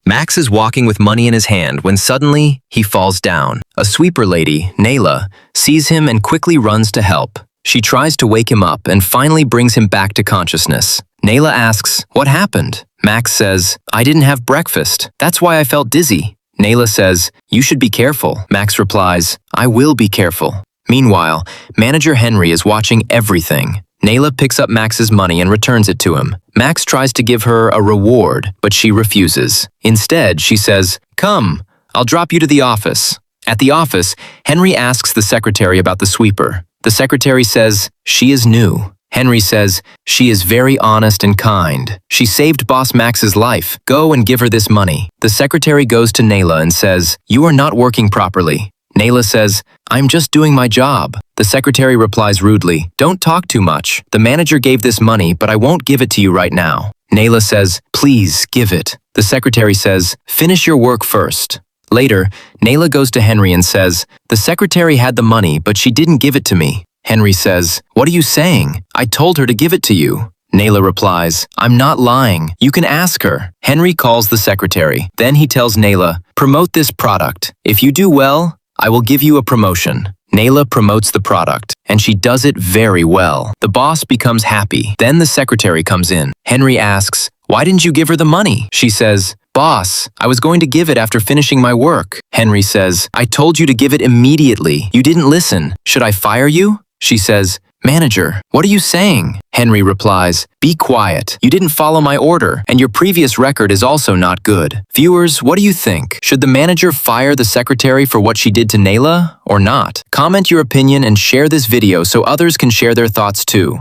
Max is walking with money in his hand when suddenly he falls down. A sweeper lady, Nayla, sees him and quickly runs to help. She tries to wake him up and finally brings him back to consciousness. Nayla asks, "What happened?" Max says, "I didn't have breakfast. That's why I felt dizzy." Nayla says, "You should be careful." Max replies, "I will be careful." Meanwhile, manager Henry is watching everything. Nayla picks up Max's money and returns it to him. Max tries to give her a reward, but she refuses. Instead, she says, "Come, I'll drop you to the office." At the office, Henry asks the secretary about the sweeper. The secretary says, "She is new." Henry says, "She is very honest and kind. She saved Boss Max's life. Go and give her this money." The secretary goes to Nayla and says, "You are not working properly." Nayla says, "I'm just doing my job." The secretary replies rudely, "Don't talk too much. The manager gave this money, but I won't give it to you right now." Nayla says, "Please, give it." The secretary says, "Finish your work first." Later, Nayla goes to Henry and says, "The secretary had the money, but she didn't give it to me." Henry says, "What are you saying? I told her to give it to you." Nayla replies, "I'm not lying. You can ask her." Henry calls the secretary. Then he tells Nayla, "Promote this product. If you do well, I will give you a promotion." Nayla promotes the product, and she does it very well. The boss becomes happy. Then the secretary comes in. Henry asks, "Why didn't you give her the money?" She says, "Boss, I was going to give it after finishing my work." Henry says, "I told you to give it immediately. You didn't listen. Should I fire you?" She says, "Manager, what are you saying?" Henry replies, "Be quiet. You didn't follow my order, and your previous record is also not good." Viewers, what do you think? Should the manager fire the secretary for what she did to Nayla or not? Comment your opinion and share this video so others can share their thoughts too.